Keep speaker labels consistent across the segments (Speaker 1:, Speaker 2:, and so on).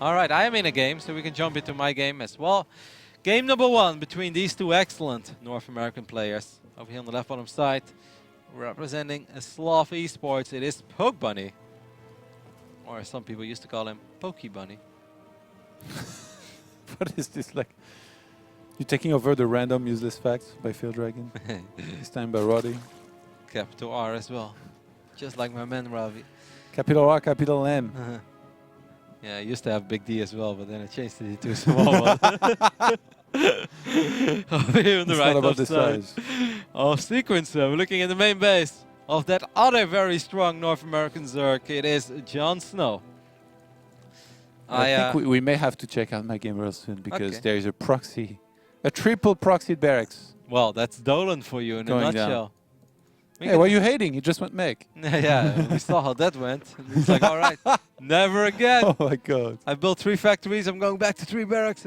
Speaker 1: All right, I am in a game, so we can jump into my game as well. Game number 1 between these two excellent North American players. Over here on the left bottom side, representing a Slav Esports, it is Pokebunny. Or as some people used to call him, Pokebunny.
Speaker 2: What is this like? You're taking over the random useless facts by Phil Dragon. This time by Roddy.
Speaker 1: Capital R as well. Just like my man Ravi.
Speaker 2: Capital R, capital M.
Speaker 1: Yeah, I used to have Big D as well, but then I changed it to a small one. Over here on the
Speaker 2: It's
Speaker 1: right
Speaker 2: not about the
Speaker 1: side
Speaker 2: size.
Speaker 1: of Sequencer, we're looking at the main base of that other very strong North American Zerg. It is JonSnow.
Speaker 2: I think we may have to check out my game real soon because
Speaker 1: Okay.
Speaker 2: there is a proxy, a triple proxied barracks.
Speaker 1: Well, that's Dolan for you in a
Speaker 2: Going down.
Speaker 1: nutshell. We
Speaker 2: Hey,
Speaker 1: can-
Speaker 2: why are you hating? You just went mech.
Speaker 1: Yeah, we saw how that went. It's like, all right, never again.
Speaker 2: Oh my god.
Speaker 1: I built 3 factories, I'm going back to 3 barracks.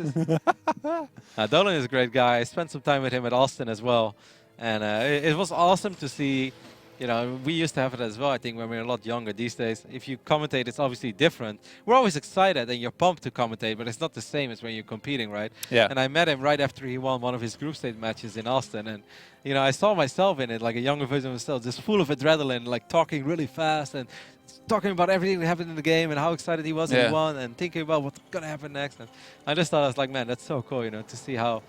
Speaker 1: Dolan is a great guy. I spent some time with him at Austin as well. And it was awesome to see, you know, we used to have it as well, I think, when we were a lot younger these days. If you commentate, it's obviously different. We're always excited and you're pumped to commentate, but it's not the same as when you're competing, right?
Speaker 2: Yeah.
Speaker 1: And I met him right after he won one of his group stage matches in Austin. And, you know, I saw myself in it, like a younger version of myself, just full of adrenaline, like talking really fast and talking about everything that happened in the game and how excited he was when he won and thinking about what's going to happen next. And I just thought, I was like, man, that's so cool, you know, to see how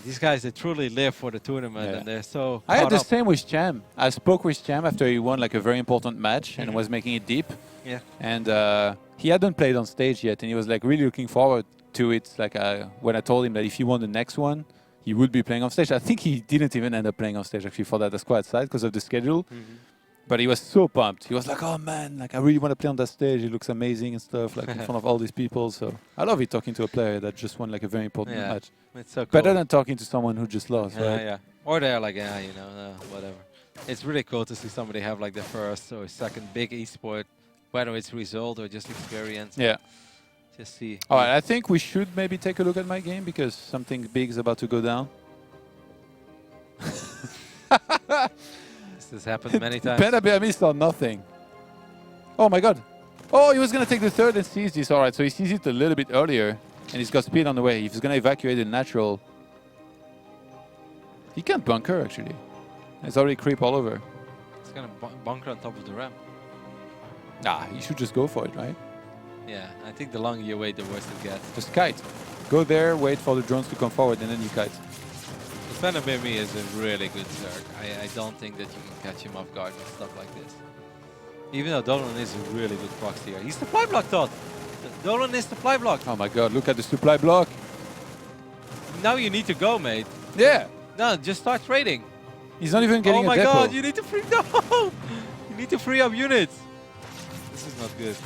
Speaker 1: these guys, they truly live for the tournament and they're so
Speaker 2: I had
Speaker 1: caught
Speaker 2: the
Speaker 1: up.
Speaker 2: same with Cham. I spoke with Cham after he won like a very important match and was making it deep.
Speaker 1: Yeah.
Speaker 2: And he hadn't played on stage yet, and he was like really looking forward to it. Like when I told him that if he won the next one, he would be playing on stage. I think he didn't even end up playing on stage actually for that squad side because of the schedule. But he was so pumped. He was like, "Oh man, like I really want to play on that stage. It looks amazing and stuff, like in front of all these people." So I love it talking to a player that just won like a very important match.
Speaker 1: It's so cool.
Speaker 2: Better than talking to someone who just lost, right?
Speaker 1: Yeah. Or they're like, yeah, you know, whatever. It's really cool to see somebody have like their first or second big esport, whether it's result or just experience.
Speaker 2: Yeah.
Speaker 1: Just see.
Speaker 2: All right, I think we should maybe take a look at my game because something big is about to go down.
Speaker 1: This has happened many times.
Speaker 2: Pena saw nothing. Oh my god. Oh, he was going to take the third and sees this. All right, so he sees it a little bit earlier and he's got speed on the way. If he's going to evacuate the natural, he can't bunker actually. It's already creep all over.
Speaker 1: It's going to bunker on top of the ramp.
Speaker 2: Nah, you should just go for it, right?
Speaker 1: Yeah, I think the longer you wait, the worse it gets.
Speaker 2: Just kite. Go there, wait for the drones to come forward, and then you kite.
Speaker 1: Phenabimi is a really good Zerg. I don't think that you can catch him off guard and stuff like this. Even though Dolan is a really good proxy here. He's supply block, Todd. Dolan is supply block.
Speaker 2: Oh my god, look at the supply block.
Speaker 1: Now you need to go, mate.
Speaker 2: Yeah.
Speaker 1: No, just start trading.
Speaker 2: He's not even getting
Speaker 1: a
Speaker 2: a depot.
Speaker 1: god, you need to free no! You need to free up units. This is not good.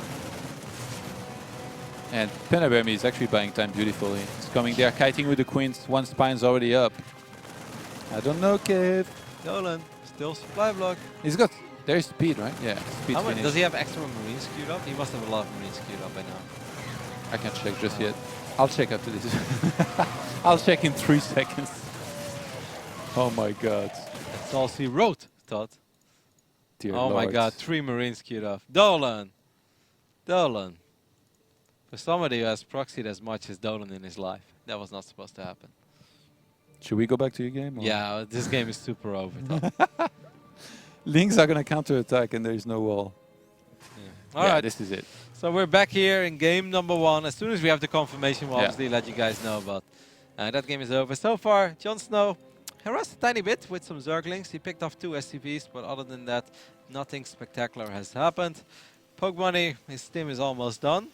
Speaker 2: And Penabemi is actually buying time beautifully. He's coming there, kiting with the queens. One spine's already up. I don't know, Kev.
Speaker 1: Dolan, still supply block.
Speaker 2: He's got... There's speed, right? Yeah, speed.
Speaker 1: Does he have extra marines queued up? He must have a lot of marines queued up by now.
Speaker 2: I can't check just yet. I'll check after this. I'll check in 3 seconds. Oh my god.
Speaker 1: That's all he wrote, Todd.
Speaker 2: Dear
Speaker 1: oh my
Speaker 2: Lord.
Speaker 1: god, 3 marines queued up. Dolan! Dolan. For somebody who has proxied as much as Dolan in his life, that was not supposed to happen.
Speaker 2: Should we go back to your game? Or?
Speaker 1: Yeah, this game is super over, Todd.
Speaker 2: Lings are going to counter-attack and there is no wall.
Speaker 1: Yeah. All right,
Speaker 2: this is it.
Speaker 1: So we're back here in game number 1. As soon as we have the confirmation, we'll obviously let you guys know. But that game is over. So far, JonSnow harassed a tiny bit with some Zerglings. He picked off 2 SCVs, but other than that, nothing spectacular has happened. Pokebunny, his team is almost done.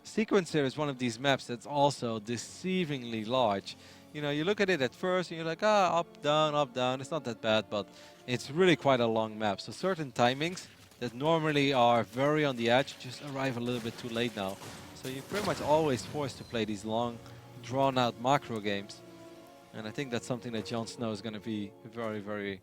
Speaker 1: Sequencer is one of these maps that's also deceivingly large. You know, you look at it at first and you're like, up, down. It's not that bad, but it's really quite a long map. So certain timings that normally are very on the edge just arrive a little bit too late now. So you're pretty much always forced to play these long, drawn-out macro games. And I think that's something that JonSnow is going to be very, very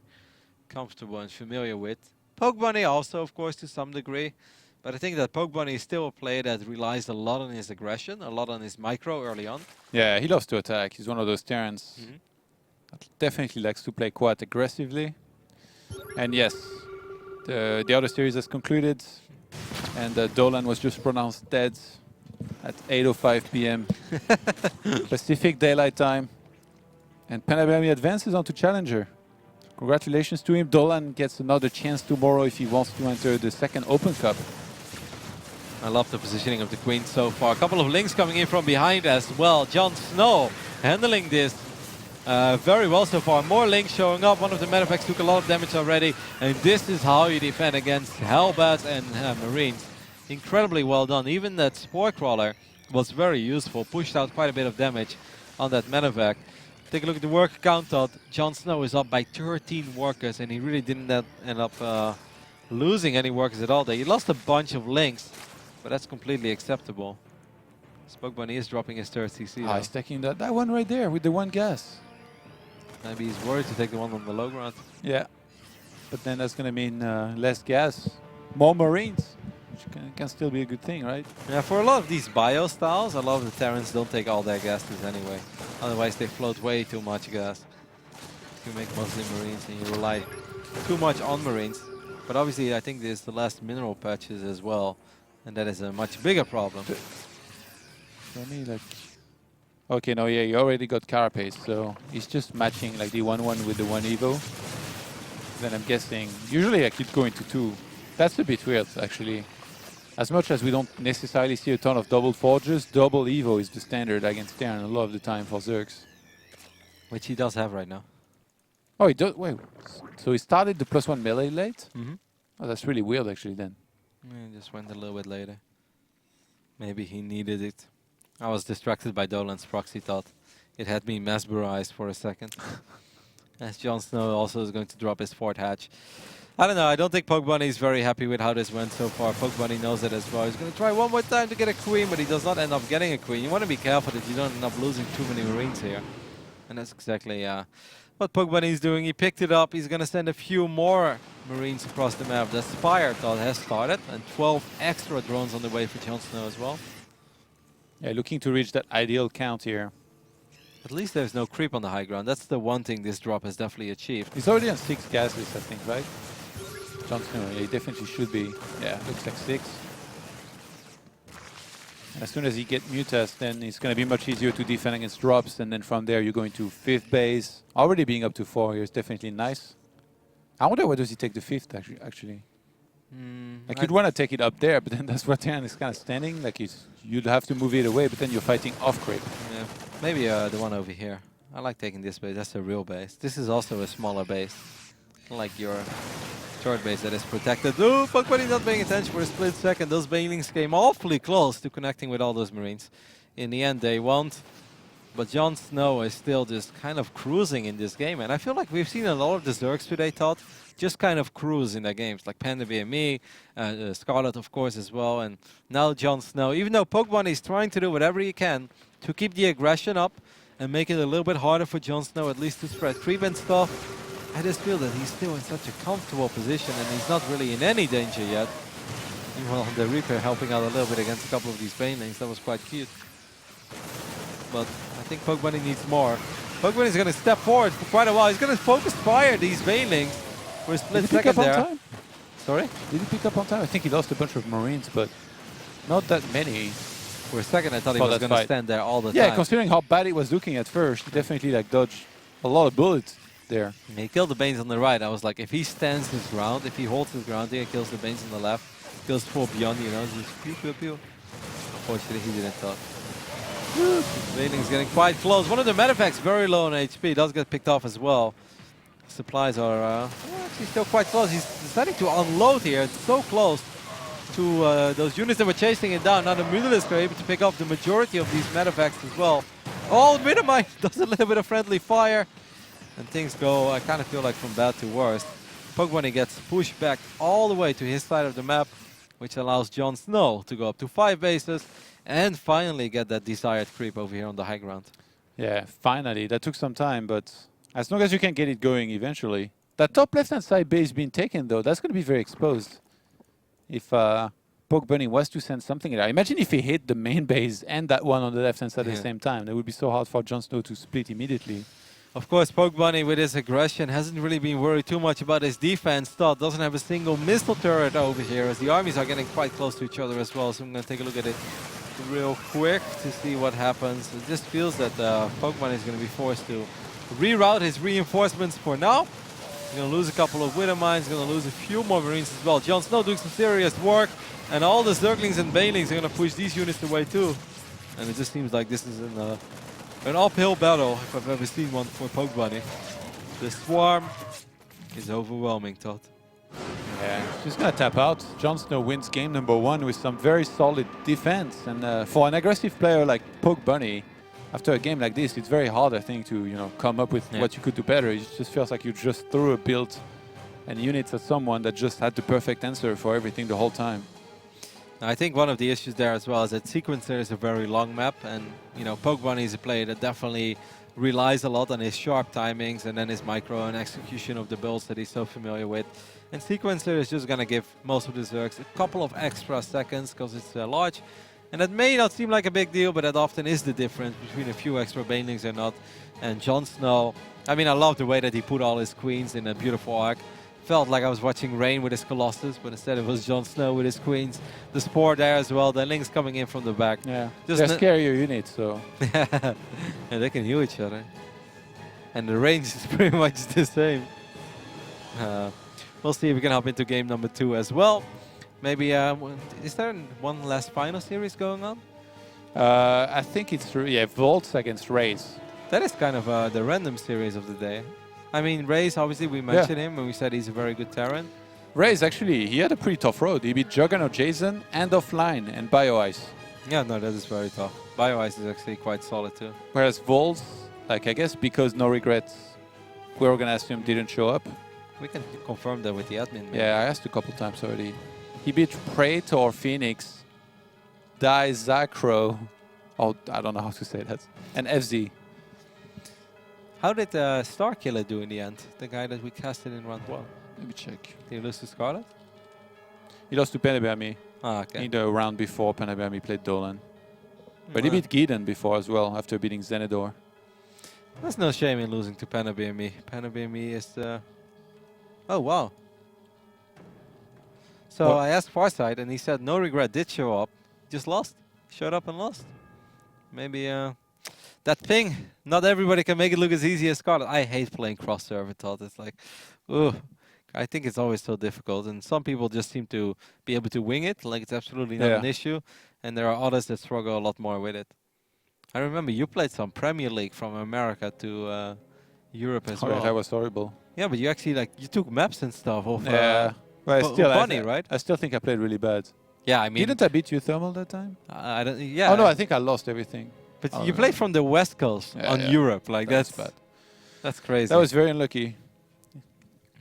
Speaker 1: comfortable and familiar with. Pokebunny also, of course, to some degree. But I think that Pokebunny is still a player that relies a lot on his aggression, a lot on his micro early on.
Speaker 2: Yeah, he loves to attack. He's one of those Terrans that definitely likes to play quite aggressively. And yes, the other series has concluded. And Dolan was just pronounced dead. at 8:05 p.m. Pacific Daylight Time. And Penabami advances on to Challenger. Congratulations to him. Dolan gets another chance tomorrow if he wants to enter the second Open Cup.
Speaker 1: I love the positioning of the Queen so far. A couple of links coming in from behind as well. JonSnow handling this very well so far. More links showing up. One of the Medivacs took a lot of damage already. And this is how you defend against Hellbats and Marines. Incredibly well done. Even that Spore Crawler was very useful. Pushed out quite a bit of damage on that Medivac. Take a look at the worker count. JonSnow is up by 13 workers. And he really didn't end up losing any workers at all there. He lost a bunch of links. But that's completely acceptable. Pokebunny is dropping his third CC.
Speaker 2: He's taking that one right there with the one gas.
Speaker 1: Maybe he's worried to take the one on the low ground.
Speaker 2: Yeah. But then that's going to mean less gas, more Marines, which can still be a good thing, right?
Speaker 1: Yeah, for a lot of these bio styles, a lot of the Terrans don't take all their gases anyway. Otherwise, they float way too much gas. You make mostly Marines and you rely too much on Marines. But obviously, I think there's the last mineral patches as well. And that is a much bigger problem.
Speaker 2: For me, like... Okay, no, yeah, he already got Carapace, so he's just matching like the 1-1 with the 1 Evo. Then I'm guessing, usually I keep going to 2. That's a bit weird, actually. As much as we don't necessarily see a ton of double Forges, double Evo is the standard against Terran a lot of the time for Zergs.
Speaker 1: Which he does have right now.
Speaker 2: Oh, he does? Wait, so he started the +1 melee late?
Speaker 1: Mm-hmm.
Speaker 2: Oh, that's really weird, actually, then.
Speaker 1: Yeah, just went a little bit later. Maybe he needed it. I was distracted by Dolan's proxy thought. It had me mesmerized for a second. As JonSnow also is going to drop his 4th hatch. I don't know, I don't think Pokebunny is very happy with how this went so far. Pokebunny knows it as well. He's going to try one more time to get a queen, but he does not end up getting a queen. You want to be careful that you don't end up losing too many Marines here. And that's exactly what Pokebunny is doing. He picked it up. He's going to send a few more Marines across the map. The Spire thought has started, and 12 extra drones on the way for JonSnow as well.
Speaker 2: Yeah, looking to reach that ideal count here.
Speaker 1: At least there's no creep on the high ground. That's the one thing this drop has definitely achieved.
Speaker 2: He's already on 6 gases, I think, right? JonSnow, yeah, he definitely should be. Yeah, looks like 6. And as soon as he gets Mutas, then it's going to be much easier to defend against drops. And then from there, you're going to 5th base. Already being up to 4 here is definitely nice. I wonder where does he take the 5th, actually. Like, you'd want to take it up there, but then that's where Terran is kind of standing. Like, you'd have to move it away, but then you're fighting off creep.
Speaker 1: Yeah, maybe the one over here. I like taking this base. That's a real base. This is also a smaller base. Like your third base that is protected. Oh, Pokebunny not paying attention for a split second. Those banelings came awfully close to connecting with all those Marines. In the end, they won't. But JonSnow is still just kind of cruising in this game. And I feel like we've seen a lot of the Zergs today, Todd, just kind of cruise in their games. Like Panda VME, Scarlet, of course, as well. And now JonSnow. Even though Pokebunny is trying to do whatever he can to keep the aggression up and make it a little bit harder for JonSnow, at least to spread creep and stuff, I just feel that he's still in such a comfortable position and he's not really in any danger yet. Even on the Reaper helping out a little bit against a couple of these banelings. That was quite cute. But I think Pokebunny needs more. Pokebunny is going to step forward for quite a while. He's going to focus fire these banelings for a split second there.
Speaker 2: Time?
Speaker 1: Sorry?
Speaker 2: Did he pick up on time? I think he lost a bunch of Marines, but not that many.
Speaker 1: For a second, I thought he was going to stand there all the time.
Speaker 2: Yeah, considering how bad it was looking at first, he definitely like dodged a lot of bullets there.
Speaker 1: He killed the Banes on the right. I was like, if he stands his ground, if he holds his ground here, kills the Banes on the left, kills 4 beyond, you know, just pew pew pew. Unfortunately, he didn't talk. Baneling's getting quite close. One of the Medivacs very low on HP. Does get picked off as well. Supplies are actually still quite close. He's deciding to unload here. It's so close to those units that were chasing it down. Now the Mutalisks are able to pick off the majority of these Medivacs as well. Oh, Minimind does a little bit of friendly fire. And things go, I kind of feel like, from bad to worse. Pokebunny gets pushed back all the way to his side of the map, which allows JonSnow to go up to 5 bases and finally get that desired creep over here on the high ground. Yeah,
Speaker 2: finally. That took some time, but as long as you can get it going eventually. That top left-hand side base being taken, though, that's going to be very exposed. If Pokebunny was to send something there. Imagine if he hit the main base and that one on the left-hand side at the same time. That would be so hard for JonSnow to split immediately.
Speaker 1: Of course, Pokebunny with his aggression hasn't really been worried too much about his defense. Todd doesn't have a single missile turret over here as the armies are getting quite close to each other as well. So I'm going to take a look at it. real quick to see what happens. It just feels that Pokemon is going to be forced to reroute his reinforcements for now. He's going to lose a couple of Wither Mines, going to lose a few more Marines as well. JonSnow doing some serious work, and all the Zerglings and Banelings are going to push these units away too. And it just seems like this is an uphill battle, if I've ever seen one for Pokebunny. The Swarm is overwhelming, Todd.
Speaker 2: Yeah, just gonna tap out. JonSnow wins game number 1 with some very solid defense. And for an aggressive player like Pokebunny, after a game like this, it's very hard, I think, to come up with what you could do better. It just feels like you just threw a build and units at someone that just had the perfect answer for everything the whole time.
Speaker 1: I think one of the issues there as well is that Sequencer is a very long map, and Pokebunny is a player that definitely relies a lot on his sharp timings and then his micro and execution of the builds that he's so familiar with. And Sequencer is just going to give most of the Zergs a couple of extra seconds because it's large. And that may not seem like a big deal, but that often is the difference between a few extra Banelings or not. And JonSnow, I mean, I love the way that he put all his queens in a beautiful arc. Felt like I was watching Rain with his Colossus, but instead it was JonSnow with his queens. The Spore there as well, the Lynx coming in from the back.
Speaker 2: Yeah, they're scarier units, so...
Speaker 1: And they can heal each other. And the range is pretty much the same. We'll see if we can hop into game number 2 as well. Maybe, is there one last final series going on?
Speaker 2: I think it's, Volts against Rays.
Speaker 1: That is kind of the random series of the day. I mean, Rays, obviously, we mentioned him and we said he's a very good Terran.
Speaker 2: Rays, actually, he had a pretty tough road. He beat Juggernaut Jason, End of Line, and Bio Ice.
Speaker 1: Yeah, no, that is very tough. Bio Ice is actually quite solid too.
Speaker 2: Whereas Volts, I guess because No Regrets, we're going to assume didn't show up.
Speaker 1: We can confirm that with the admin. Maybe.
Speaker 2: Yeah, I asked a couple times already. He beat Praetor, Phoenix, Dai, Zacro, oh, I don't know how to say that, and FZ.
Speaker 1: How did Starkiller do in the end? The guy that we casted in round 1.
Speaker 2: Let me check.
Speaker 1: Did he lose to Scarlet?
Speaker 2: He lost to Penabami.
Speaker 1: Ah, okay.
Speaker 2: In the round before Penabami played Dolan. But he beat Gideon before as well, after beating Zenidor.
Speaker 1: There's no shame in losing to Penabami. Penabami is the... Oh, wow. So I asked Farsight, and he said No Regret did show up. Just lost. Showed up and lost. Maybe that thing, not everybody can make it look as easy as Scarlet. I hate playing cross-server, Todd. It's like, ugh. I think it's always so difficult. And some people just seem to be able to wing it, like it's absolutely not an issue. And there are others that struggle a lot more with it. I remember you played some Premier League from America to Europe as well.
Speaker 2: That was horrible.
Speaker 1: Yeah, but you actually you took maps and stuff off.
Speaker 2: Yeah, well,
Speaker 1: Bunny, right?
Speaker 2: I still think I played really bad.
Speaker 1: Yeah, I mean,
Speaker 2: didn't I beat you thermal that time?
Speaker 1: I don't. Yeah.
Speaker 2: Oh no, I think I lost everything.
Speaker 1: But you played from the West Coast on Europe, like that's
Speaker 2: bad.
Speaker 1: That's crazy.
Speaker 2: That was very unlucky.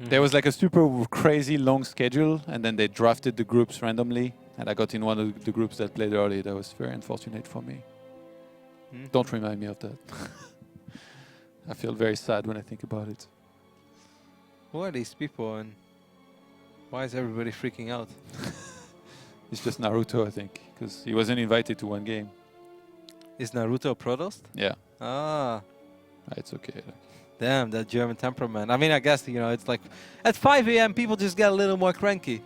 Speaker 2: There was like a super crazy long schedule, and then they drafted the groups randomly, and I got in one of the groups that played early. That was very unfortunate for me. Don't remind me of that. I feel very sad when I think about it.
Speaker 1: Who are these people, and why is everybody freaking out?
Speaker 2: It's just Naruto, I think, because he wasn't invited to one game.
Speaker 1: Is Naruto Protoss?
Speaker 2: Yeah.
Speaker 1: Ah.
Speaker 2: It's okay.
Speaker 1: Damn, that German temperament. I mean, I guess, it's like at 5 a.m. people just get a little more cranky.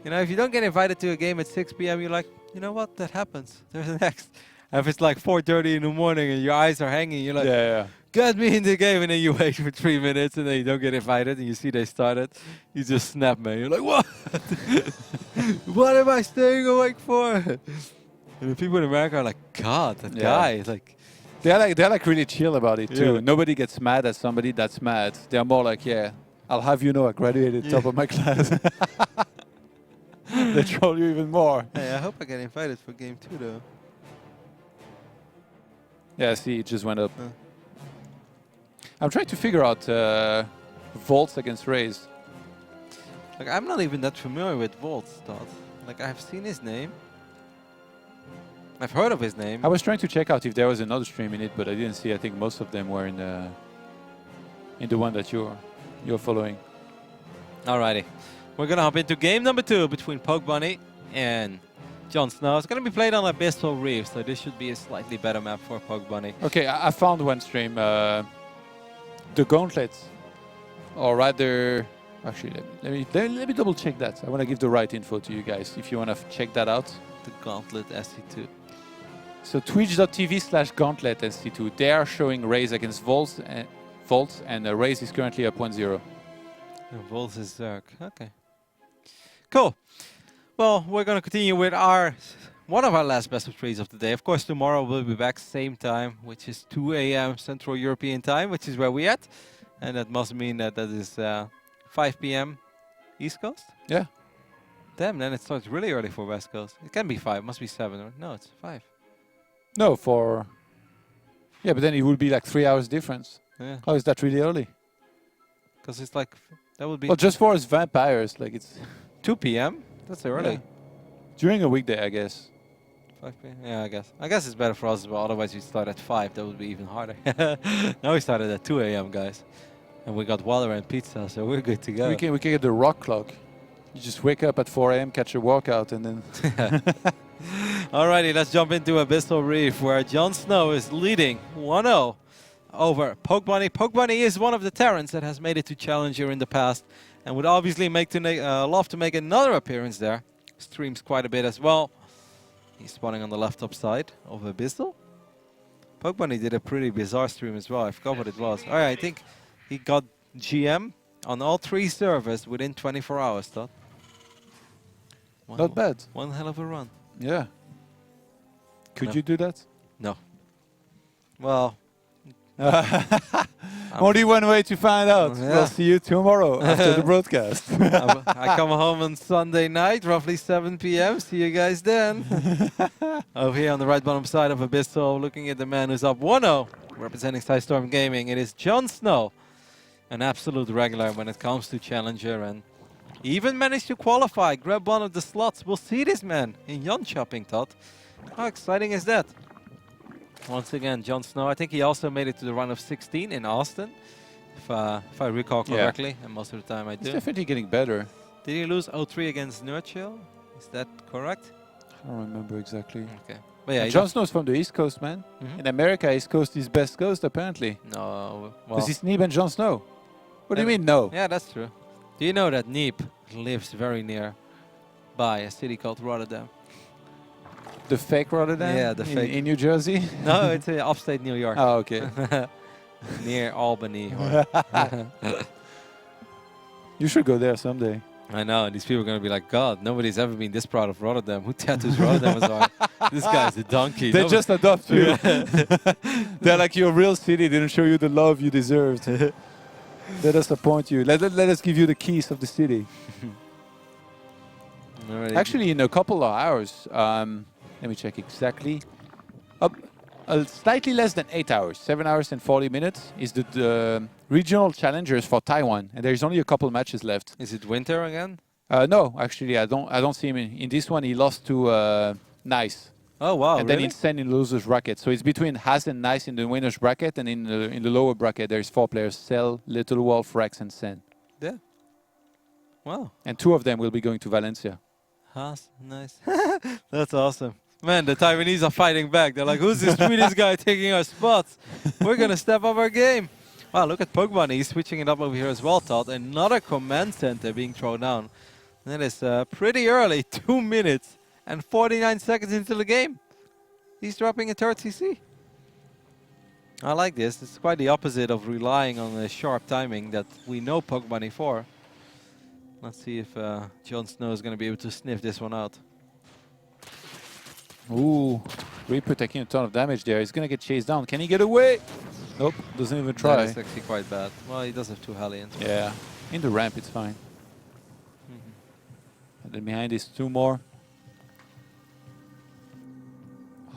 Speaker 1: If you don't get invited to a game at 6 p.m., you're like, you know what, that happens. There's the next. And if it's like 4:30 in the morning and your eyes are hanging, you're like, get me in the game, and then you wait for 3 minutes and then you don't get invited and you see they started. You just snap, man. You're like, what? What am I staying awake for? And the people in America are like, God, that guy is like...
Speaker 2: They're like really chill about it too. Nobody gets mad at somebody that's mad. They're more like, I'll have you know I graduated top of my class. They troll you even more.
Speaker 1: Hey, I hope I get invited for game 2 though.
Speaker 2: Yeah, see, it just went up. I'm trying to figure out Volts against Rays.
Speaker 1: Like, I'm not even that familiar with Volts, Todd. Like, I've seen his name. I've heard of his name.
Speaker 2: I was trying to check out if there was another stream in it, but I didn't see. I think most of them were in the one that you're following.
Speaker 1: Alrighty. We're going to hop into game number 2 between Pokebunny and JonSnow. It's going to be played on Abyssal Reef, so this should be a slightly better map for Pokebunny.
Speaker 2: Okay, I found one stream. The Gauntlets, or rather, actually, let me double check that. I want to give the right info to you guys if you want to check that out.
Speaker 1: The Gauntlet SC2.
Speaker 2: So twitch.tv/gauntlet ST2. They are showing Raze against Volts, and Raze is currently up 1-0.
Speaker 1: Volts is Zerg. Okay. Cool. Well, we're going to continue with one of our last best of threes of the day. Of course, tomorrow we'll be back same time, which is 2 a.m. Central European time, which is where we at. And that must mean that is 5 p.m. East Coast?
Speaker 2: Yeah.
Speaker 1: Damn, then it starts really early for West Coast. It can be 5, must be 7. Or no, it's 5.
Speaker 2: No, yeah, but then it would be like 3 hours difference.
Speaker 1: Yeah.
Speaker 2: How is that really early?
Speaker 1: Because it's like, that would be...
Speaker 2: Well, just for us vampires, like it's...
Speaker 1: 2 p.m.? That's early.
Speaker 2: Yeah. During a weekday, I guess.
Speaker 1: 5 p.m.? Yeah, I guess. I guess it's better for us as well. Otherwise, we start at 5. That would be even harder. Now we started at 2 a.m., guys. And we got water and pizza, so we're good to go.
Speaker 2: We can get the rock clock. You just wake up at 4 a.m., catch a workout, and then...
Speaker 1: Alrighty, let's jump into Abyssal Reef, where JonSnow is leading 1-0 over Pokebunny. Pokebunny is one of the Terrans that has made it to Challenger in the past, and would obviously love to make another appearance there. Streams quite a bit as well. He's spawning on the left top side of Abyssal. Pokebunny did a pretty bizarre stream as well. I forgot what it was. Alright, I think he got GM on all 3 servers within 24 hours, Todd.
Speaker 2: Not bad.
Speaker 1: One hell of a run.
Speaker 2: Yeah. Could you do that?
Speaker 1: No. Well...
Speaker 2: Only one way to find out.
Speaker 1: Yeah.
Speaker 2: We'll see you tomorrow after the broadcast.
Speaker 1: I come home on Sunday night, roughly 7 p.m. See you guys then. Over here on the right bottom side of Abyssal, looking at the man who's up 1-0, representing Storm Gaming. It is JonSnow, an absolute regular when it comes to Challenger, and he even managed to qualify, grab one of the slots. We'll see this man in Yon Shopping, Todd. How exciting is that? Once again, JonSnow, I think he also made it to the run of 16 in Austin, if I recall correctly, and most of the time I do.
Speaker 2: He's definitely getting better.
Speaker 1: Did he lose 0-3 against Nerdchill? Is that correct?
Speaker 2: I don't remember exactly.
Speaker 1: Okay. But yeah,
Speaker 2: JonSnow's from the East Coast, man. In America, East Coast is best coast, apparently.
Speaker 1: No.
Speaker 2: Because it's Neeb and JonSnow. What do you mean, no?
Speaker 1: Yeah, that's true. Do you know that Neeb lives very near by a city called Rotterdam?
Speaker 2: The fake Rotterdam?
Speaker 1: Yeah, the fake.
Speaker 2: In New Jersey?
Speaker 1: No, it's upstate New York.
Speaker 2: Oh, okay.
Speaker 1: Near Albany.
Speaker 2: You should go there someday.
Speaker 1: I know, and these people are going to be like, God, nobody's ever been this proud of Rotterdam. Who tattoos Rotterdam as well? This guy's a donkey.
Speaker 2: They just adopt you. They're like your real city. They didn't show you the love you deserved. Let us appoint you. Let us give you the keys of the city. Actually, in a couple of hours, let me check exactly. Slightly less than 8 hours, 7 hours and 40 minutes is the regional challengers for Taiwan, and there's only a couple matches left.
Speaker 1: Is it winter again?
Speaker 2: No, actually, I don't see him in this one. He lost to Nice.
Speaker 1: Oh wow!
Speaker 2: And then it's Sen in the losers bracket. So it's between Haz and Nice in the winners bracket, and in the lower bracket there's 4 players: Cell, Little Wolf, Rex, and Sen.
Speaker 1: Yeah. Wow.
Speaker 2: And 2 of them will be going to Valencia.
Speaker 1: Haz, nice. That's awesome. Man, the Taiwanese are fighting back. They're like, who's this Swedish guy taking our spots? We're going to step up our game. Wow, look at Pokebunny. He's switching it up over here as well, Todd. Another command center being thrown down. That is pretty early. 2 minutes and 49 seconds into the game. He's dropping a third CC. I like this. It's quite the opposite of relying on the sharp timing that we know Pokebunny for. Let's see if JonSnow is going to be able to sniff this one out.
Speaker 2: Ooh, Reaper taking a ton of damage there. He's going to get chased down. Can he get away? Nope, doesn't even try.
Speaker 1: That is actually quite bad. Well, he does have 2 Hellions.
Speaker 2: Yeah, in the ramp it's fine. And then behind is 2 more.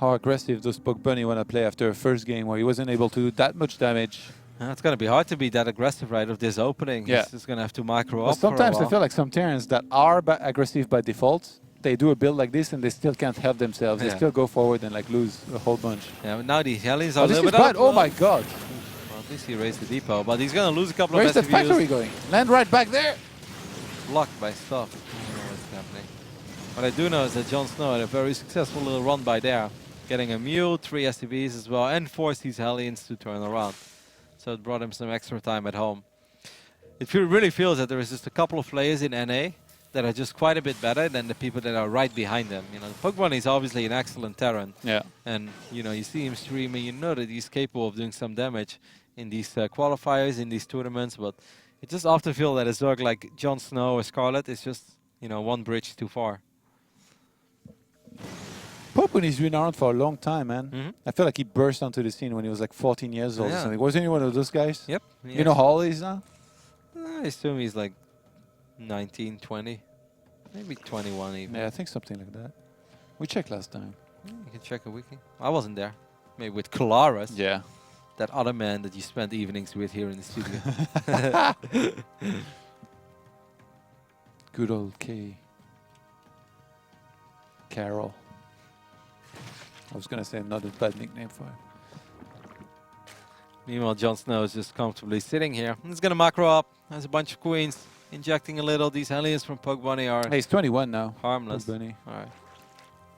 Speaker 2: How aggressive does Pokebunny want to play after a first game where he wasn't able to do that much damage?
Speaker 1: It's going to be hard to be that aggressive right of this opening.
Speaker 2: Yeah.
Speaker 1: He's just going to have to micro
Speaker 2: Well,
Speaker 1: up
Speaker 2: sometimes
Speaker 1: for a
Speaker 2: I feel like some Terrans that are aggressive by default, they do a build like this and they still can't help themselves. They still go forward and like lose a whole bunch.
Speaker 1: Yeah, but now the Hellions are a
Speaker 2: this
Speaker 1: little
Speaker 2: is
Speaker 1: bit
Speaker 2: bad.
Speaker 1: up.
Speaker 2: Oh my god.
Speaker 1: Well, at least he raised the depot, but he's going to lose a couple
Speaker 2: Where's
Speaker 1: of
Speaker 2: the factory going? Land right back there.
Speaker 1: Blocked by stuff. I don't know what's happening. What I do know is that JonSnow had a very successful little run by there. Getting a Mule, 3 SCVs as well, and forced these Hellions to turn around. So it brought him some extra time at home. It really feels that there is just a couple of players in NA that are just quite a bit better than the people that are right behind them. You know, Pokebunny is obviously an excellent Terran.
Speaker 2: Yeah.
Speaker 1: And, you know, you see him stream and you know that he's capable of doing some damage in these qualifiers, in these tournaments. But it just often feels that a Zerg like JonSnow or Scarlet is just, you know, one bridge too far.
Speaker 2: Pokebunny's been around for a long time, man.
Speaker 1: Mm-hmm.
Speaker 2: I feel like he burst onto the scene when he was like 14 years old or
Speaker 1: Yeah.
Speaker 2: something. Wasn't he one of those guys?
Speaker 1: Yep.
Speaker 2: You know how old he is now?
Speaker 1: I assume he's like 19, 20, maybe 21 even.
Speaker 2: Yeah, I think something like that. We checked last time.
Speaker 1: You can check a wiki. I wasn't there. Maybe with Kalaris,
Speaker 2: Yeah.
Speaker 1: that other man that you spent evenings with here in the studio.
Speaker 2: Good old K. Carol. I was gonna say another bad nickname for him.
Speaker 1: Meanwhile, JonSnow is just comfortably sitting here. He's going to macro up. Has a bunch of queens, injecting a little. These Hellions from Pokebunny are
Speaker 2: Hey, he's 21 now.
Speaker 1: harmless.
Speaker 2: Pokebunny.
Speaker 1: All right.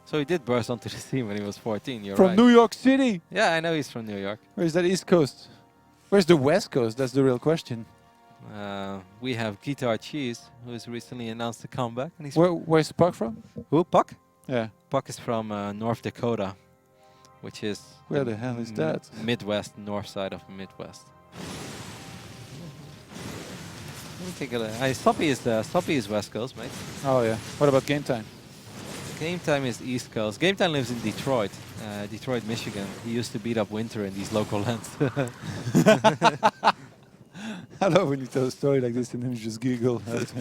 Speaker 1: So he did burst onto the scene when he was 14. You're
Speaker 2: From
Speaker 1: right.
Speaker 2: New York City.
Speaker 1: Yeah, I know he's from New York.
Speaker 2: Where's that East Coast? Where's the West Coast? That's the real question.
Speaker 1: We have Guitar Cheese, who has recently announced a comeback. And he's
Speaker 2: Where's Puck from?
Speaker 1: who? Puck?
Speaker 2: Yeah.
Speaker 1: Puck is from North Dakota, which is
Speaker 2: Where the hell is that?
Speaker 1: Midwest, north side of Midwest. Let me take a look. Soppy is West Coast, mate.
Speaker 2: Oh yeah. What about game time?
Speaker 1: Game Time is East Coast. Game Time lives in Detroit, Detroit, Michigan. He used to beat up Winter in these local lands.
Speaker 2: I love when you tell a story like this and then you just giggle.
Speaker 1: It's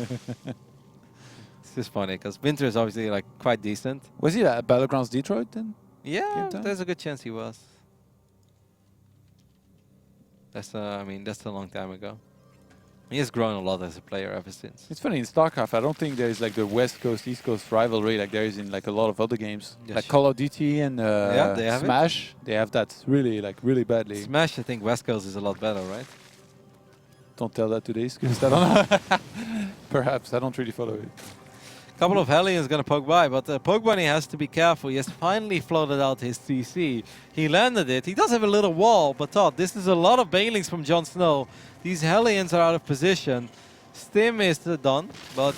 Speaker 1: just funny because Winter is obviously like quite decent.
Speaker 2: Was he at Battlegrounds Detroit then?
Speaker 1: Yeah,
Speaker 2: Game Time?
Speaker 1: there's a good chance he was. That's I mean that's a long time ago. He has grown a lot as a player ever since.
Speaker 2: It's funny, in StarCraft, I don't think there is like the West Coast, East Coast rivalry like there is in like a lot of other games.
Speaker 1: Yes.
Speaker 2: Like Call of Duty and
Speaker 1: Yeah, they have it.
Speaker 2: Smash. They have that really, like really badly.
Speaker 1: Smash, I think West Coast is a lot better, right?
Speaker 2: Don't tell that to the East Coast. I don't know. Perhaps. I don't really follow it.
Speaker 1: Couple of Hellions gonna poke by, but Pokebunny has to be careful. He has finally floated out his CC. He landed it. He does have a little wall, but this is a lot of bailings from JonSnow. These Hellions are out of position. Stim is done, but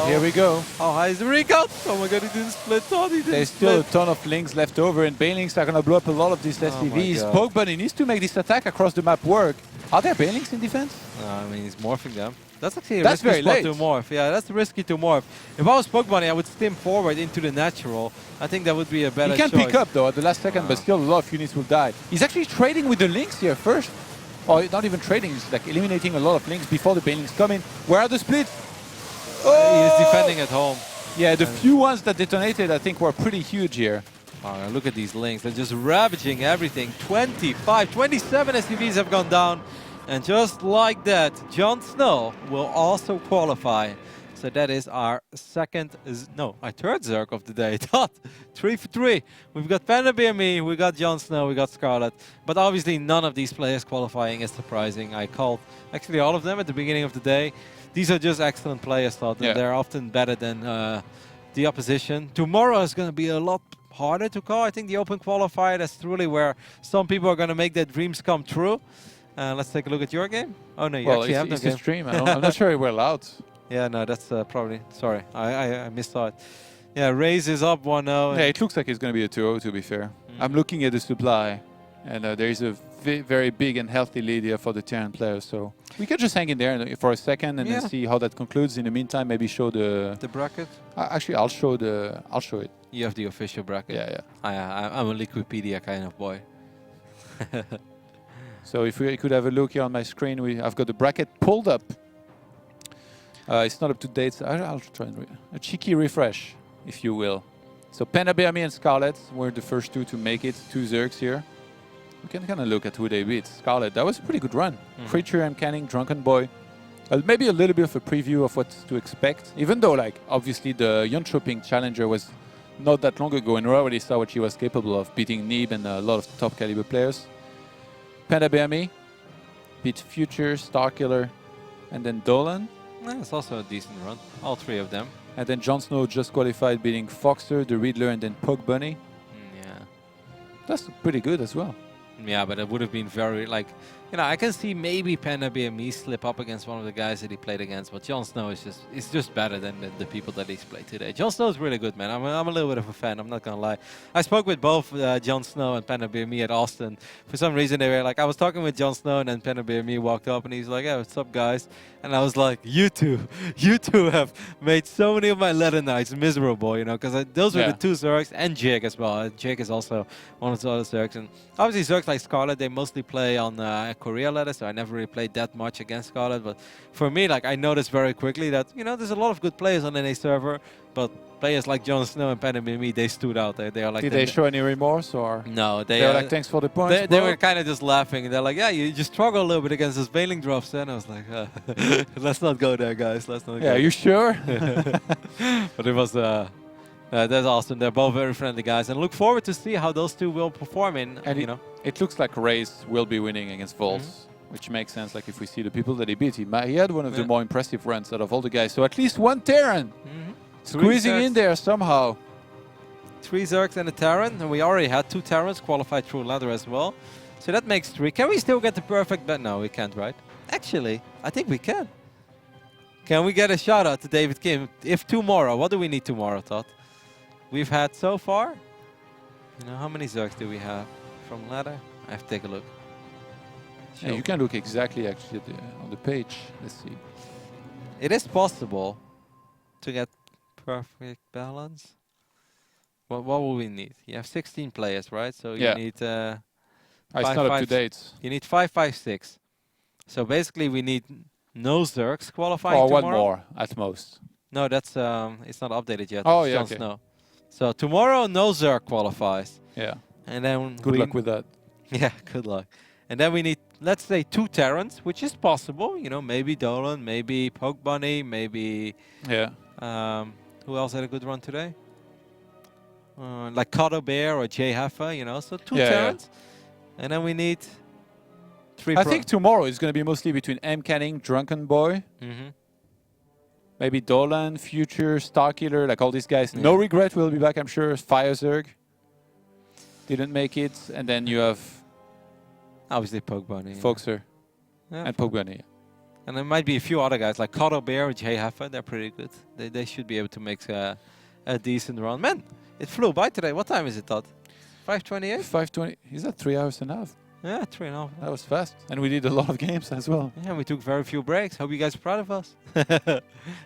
Speaker 2: Here we go.
Speaker 1: how high is the recount? Oh my god, he didn't split. Todd, he didn't
Speaker 2: There's still a
Speaker 1: split.
Speaker 2: ton of links left over, and Bailings are going to blow up a lot of these
Speaker 1: Oh my
Speaker 2: SCVs.
Speaker 1: God.
Speaker 2: Pokebunny needs to make this attack across the map work. Are there Bailings in defense?
Speaker 1: I mean, he's morphing them. That's actually a
Speaker 2: That's
Speaker 1: risky
Speaker 2: very
Speaker 1: spot
Speaker 2: late.
Speaker 1: to morph. Yeah, that's risky to morph. If I was Pokebunny, I would stim forward into the natural. I think that would be a better
Speaker 2: He can
Speaker 1: choice.
Speaker 2: pick up though at the last second, but still a lot of units will die. He's actually trading with the links here first. Or not even trading, he's like eliminating a lot of links before the Bailings come in. Where are the splits?
Speaker 1: He's defending at home.
Speaker 2: Yeah, the few ones that detonated I think were pretty huge here.
Speaker 1: Oh, look at these links. They're just ravaging everything. 25, 27 SUVs have gone down. And just like that, JonSnow will also qualify. So that is our our third Zerg of the day. 3 for 3. We've got Panda Bear Me, we got JonSnow, we got Scarlet. But obviously none of these players qualifying is surprising. I called actually all of them at the beginning of the day. These are just excellent players, Todd, and they're often better than the opposition. Tomorrow is going to be a lot harder to call. I think the open qualifier, that's really where some people are going to make their dreams come true. Let's take a look at your game. Oh no, you actually have no
Speaker 2: it's
Speaker 1: game.
Speaker 2: a stream. I'm not sure we're allowed.
Speaker 1: Yeah, no, that's probably... Sorry, I missaw it. Yeah, Raze is up 1-0.
Speaker 2: Yeah, it looks like it's going to be a 2-0 to be fair. I'm looking at the supply, and there is a very big and healthy lead here for the Terran players. So we could just hang in there for a second and then see how that concludes. In the meantime, maybe show the
Speaker 1: bracket.
Speaker 2: Actually, I'll show it.
Speaker 1: You have the official bracket.
Speaker 2: Yeah.
Speaker 1: I'm a Liquipedia kind of boy.
Speaker 2: So if we could have a look here on my screen, I've got the bracket pulled up. It's not up to date. So I'll try and a cheeky refresh, if you will. So Panda Bear Me and Scarlet were the first two to make it. 2 Zergs here. We can kind of look at who they beat. Scarlet, that was a pretty good run. Creature, M Canning, Drunken Boy. Maybe a little bit of a preview of what to expect. Even though, like, obviously the Yontropping Challenger was not that long ago, and we already saw what she was capable of, beating Neeb and a lot of top caliber players. Panda Bear Me beat Future, Starkiller, and then Dolan.
Speaker 1: Yeah, it's also a decent run. All 3 of them.
Speaker 2: And then JonSnow just qualified, beating Foxer, the Riddler, and then Pokebunny.
Speaker 1: Yeah.
Speaker 2: That's pretty good as well.
Speaker 1: Yeah, but it would have been very, like, you know, I can see maybe Panda BME slip up against one of the guys that he played against, but JonSnow is just better than the people that he's played today. JonSnow is really good, man. I'm a little bit of a fan, I'm not gonna lie. I spoke with both JonSnow and Panda BME at Austin. For some reason, they were like, I was talking with JonSnow, and then Panda BME walked up, and he's like, yeah, what's up, guys? And I was like, you two have made so many of my ladder nights miserable, you know, because those were the two Zergs, and Jake as well. Jake is also one of the other Zergs. And obviously, Zergs like Scarlet, they mostly play on Korea ladder, so I never really played that much against Scarlet. But for me, like, I noticed very quickly that, you know, there's a lot of good players on NA server, but players like JonSnow and Panda BME, they stood out. They are like.
Speaker 2: Did they show any remorse or?
Speaker 1: No,
Speaker 2: they were like, thanks for the points.
Speaker 1: They were kind of just laughing. They're like, yeah, you just struggle a little bit against those Veiling drops. And I was like, let's not go there, guys. Let's not.
Speaker 2: Yeah, you sure?
Speaker 1: But it was. That's awesome. They're both very friendly guys, and look forward to see how those two will perform in.
Speaker 2: And
Speaker 1: you know,
Speaker 2: it looks like Race will be winning against Volts, which makes sense. Like if we see the people that he beat, he had one of the more impressive runs out of all the guys. So at least one Terran squeezing in there somehow.
Speaker 1: 3 Zergs and a Terran, and we already had 2 Terrans qualified through ladder as well. So that makes 3. Can we still get the perfect bet? No, we can't, right? Actually, I think we can. Can we get a shout out to David Kim? If tomorrow, what do we need tomorrow, Todd? We've had so far, you know, how many Zergs do we have from ladder? I have to take a look.
Speaker 2: Yeah, you can look exactly actually on the page. Let's see.
Speaker 1: It is possible to get perfect balance. What will we need? You have 16 players, right? So you need.
Speaker 2: It's not up to date.
Speaker 1: You need 5, 5, 6. So basically, we need no Zergs qualifying
Speaker 2: tomorrow.
Speaker 1: Or
Speaker 2: 1 more at most.
Speaker 1: No, that's it's not updated yet.
Speaker 2: Oh,
Speaker 1: it's
Speaker 2: yeah,
Speaker 1: JonSnow. So tomorrow, no Zerg qualifies.
Speaker 2: Yeah.
Speaker 1: And then
Speaker 2: good luck with that.
Speaker 1: Yeah, good luck. And then we need, let's say, 2 Terrans, which is possible. You know, maybe Dolan, maybe Pokebunny, maybe.
Speaker 2: Yeah.
Speaker 1: Who else had a good run today? Like Cuddle Bear or Jay Heffa, you know. So 2 Terrans. Yeah. And then we need 3.
Speaker 2: I think tomorrow is going to be mostly between M. Canning, Drunken Boy. Maybe Dolan, Future, Starkiller, like all these guys. Yeah. No Regret will be back, I'm sure. Fire Zerg didn't make it. And then you have...
Speaker 1: obviously Pokebunny.
Speaker 2: Foxer. Yeah, and Pokebunny. Yeah.
Speaker 1: And there might be a few other guys, like Cuddle Bear or Jay Heffa. They're pretty good. They should be able to make a decent run. Man, it flew by today. What time is it, Todd? 5:28?
Speaker 2: 5:20. Is that 3 hours and a half?
Speaker 1: Yeah, 3.5.
Speaker 2: That was fast. And we did a lot of games as well.
Speaker 1: Yeah, we took very few breaks. Hope you guys are proud of us.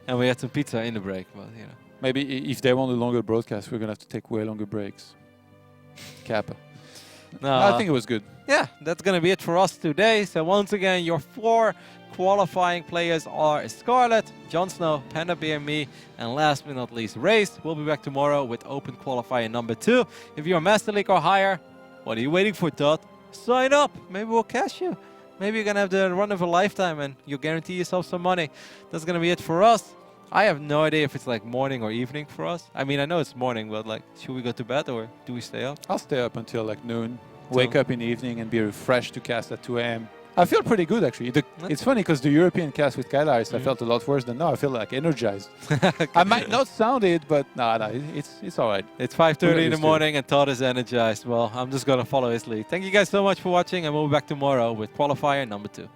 Speaker 1: And we had some pizza in the break, but you know.
Speaker 2: Maybe if they want a longer broadcast, we're going to have to take way longer breaks. Kappa. No, I think it was good.
Speaker 1: Yeah, that's going to be it for us today. So once again, your 4 qualifying players are Scarlet, JonSnow, Panda BME, and last but not least, Race. We'll be back tomorrow with Open Qualifier number 2. If you're Master League or higher, what are you waiting for, Todd? Sign up. Maybe we'll cash you. Maybe you're going to have the run of a lifetime and you'll guarantee yourself some money. That's going to be it for us. I have no idea if it's like morning or evening for us. I mean, I know it's morning, but like, should we go to bed or do we stay up?
Speaker 2: I'll stay up until like noon. Wake up in the evening and be refreshed to cast at 2 a.m. I feel pretty good, actually. It's funny because the European cast with Kylaris, I felt a lot worse than now. I feel like energized. I might not sound it, but no, it's all right.
Speaker 1: It's 5:30 in the morning and Todd is energized. Well, I'm just going to follow his lead. Thank you guys so much for watching, and we'll be back tomorrow with Qualifier number 2.